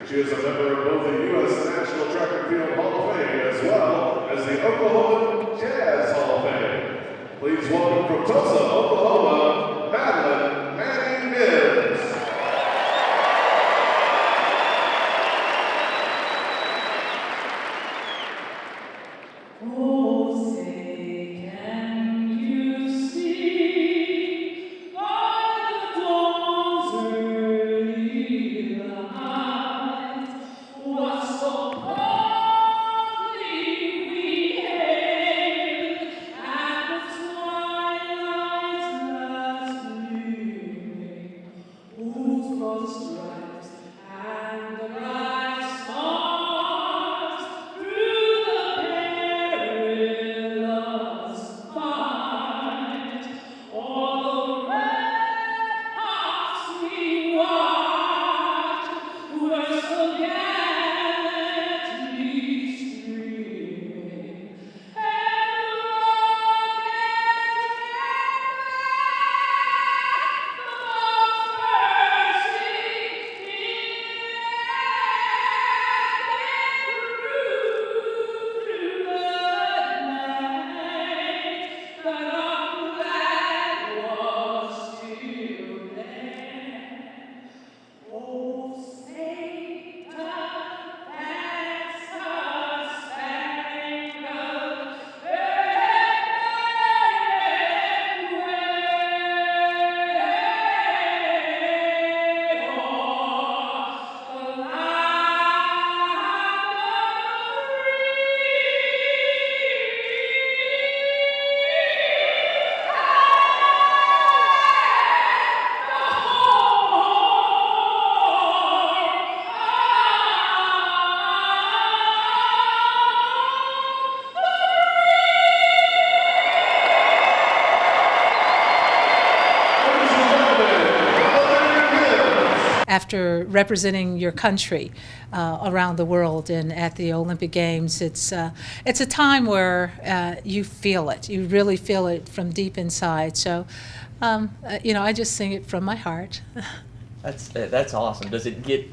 She is a member of both the U.S. National Track and Field Hall of Fame as well as the Oklahoma Jazz Hall of Fame. Please welcome from Tulsa, Oklahoma, Madeline Manning Mims. Oh, say, can you see by the dawn's early light what so proudly we hailed at the twilight's last gleaming, whose broad stripes and the bright stars through the perilous fight, all the red hearts we watched were so gallantly streaming, and the After representing your country around the world and at the Olympic Games, it's a time where you feel it. You really feel it from deep inside. So, I just sing it from my heart. That's awesome. Does it get,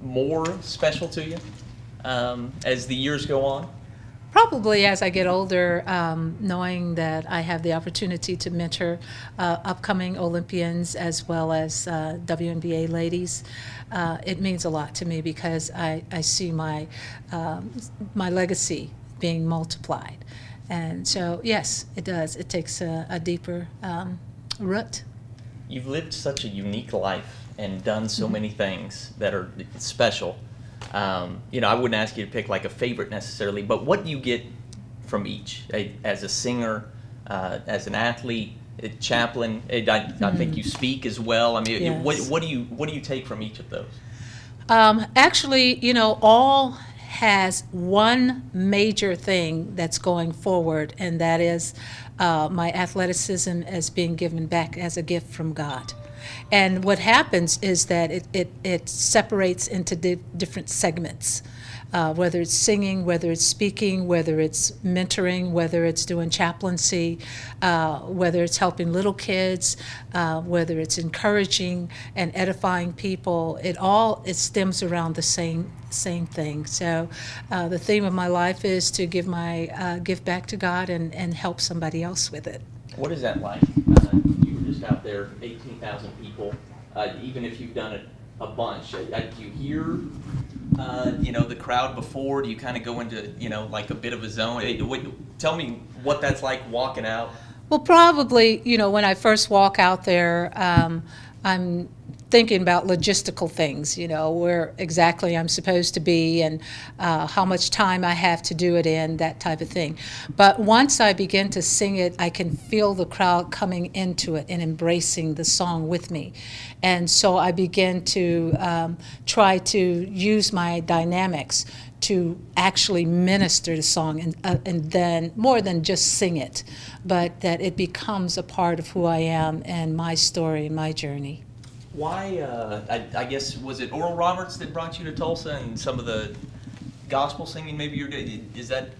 more special to you as the years go on? Probably as I get older, knowing that I have the opportunity to mentor upcoming Olympians as well as WNBA ladies, it means a lot to me because I see my legacy being multiplied. And so, yes, it does. It takes a deeper root. You've lived such a unique life and done so many things that are special. I wouldn't ask you to pick like a favorite necessarily, but what do you get from each? As a singer, as an athlete, a chaplain, I think you speak as well. Yes. What do you take from each of those? Actually, all has one major thing that's going forward, and that is my athleticism as being given back as a gift from God. And what happens is that it separates into different segments, whether it's singing, whether it's speaking, whether it's mentoring, whether it's doing chaplaincy, whether it's helping little kids, whether it's encouraging and edifying people. It stems around the same thing. So the theme of my life is to give my gift back to God and help somebody else with it. What is that like? You were just out there, 18,000 people. Even if you've done it a bunch, do you hear, the crowd before? Do you kind of go into, like a bit of a zone? Tell me what that's like walking out. Well, probably, when I first walk out there, I'm thinking about logistical things, where exactly I'm supposed to be and how much time I have to do it in, that type of thing. But once I begin to sing it, I can feel the crowd coming into it and embracing the song with me. And so I begin to try to use my dynamics to actually minister the song and then more than just sing it, but that it becomes a part of who I am and my story and my journey. Why, I guess, was it Oral Roberts that brought you to Tulsa and some of the gospel singing maybe is that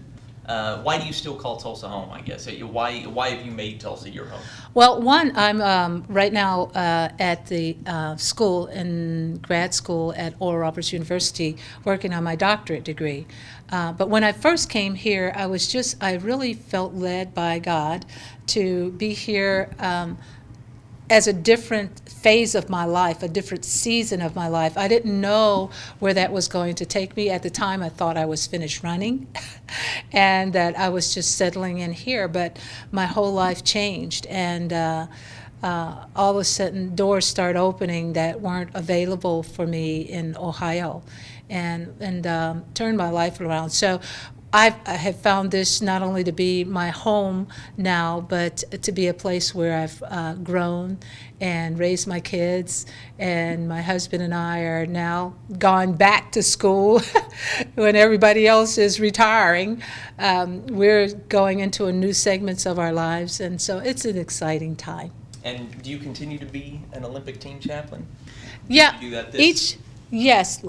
why do you still call Tulsa home, I guess? Why have you made Tulsa your home? Well, one, I'm right now at the school, in grad school at Oral Roberts University, working on my doctorate degree. But when I first came here, I really felt led by God to be here as a different phase of my life, a different season of my life. I didn't know where that was going to take me. At the time, I thought I was finished running and that I was just settling in here, but my whole life changed, and all of a sudden doors start opening that weren't available for me in Ohio, and turned my life around. So I have found this not only to be my home now, but to be a place where I've grown and raised my kids, and my husband and I are now gone back to school when everybody else is retiring. We're going into a new segments of our lives, and so it's an exciting time. And do you continue to be an Olympic team chaplain? Yeah, You do that yes.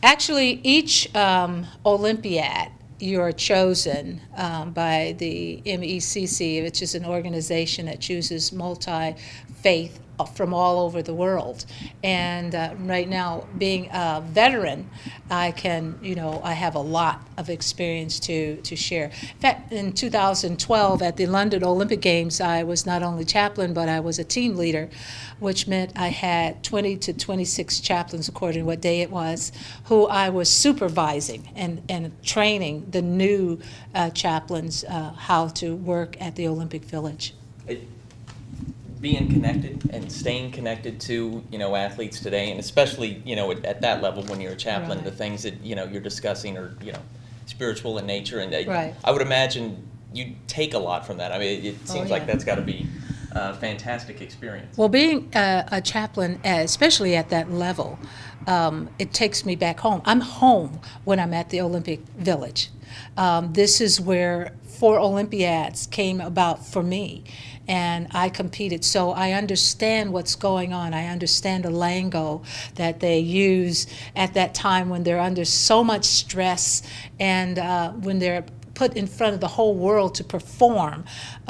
Actually, each Olympiad, you're chosen by the MECC, which is an organization that chooses multi-faith from all over the world. And right now, being a veteran, I have a lot of experience to share. In fact, in 2012 at the London Olympic Games, I was not only chaplain, but I was a team leader, which meant I had 20 to 26 chaplains, according to what day it was, who I was supervising and training the new chaplains how to work at the Olympic Village. Being connected and staying connected to athletes today, and especially at that level when you're a chaplain, Right. the things that you're discussing are spiritual in nature, and Right. I would imagine you take a lot from that. I mean, it seems like yeah. that's got to be a fantastic experience. Well, being a chaplain, especially at that level, it takes me back home. I'm home when I'm at the Olympic Village. This is where 4 Olympiads came about for me, and I competed. So I understand what's going on. I understand the lingo that they use at that time when they're under so much stress, and when they're put in front of the whole world to perform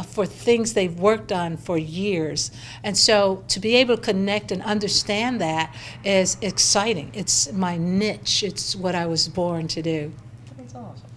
for things they've worked on for years. And so to be able to connect and understand that is exciting. It's my niche. It's what I was born to do. That's awesome.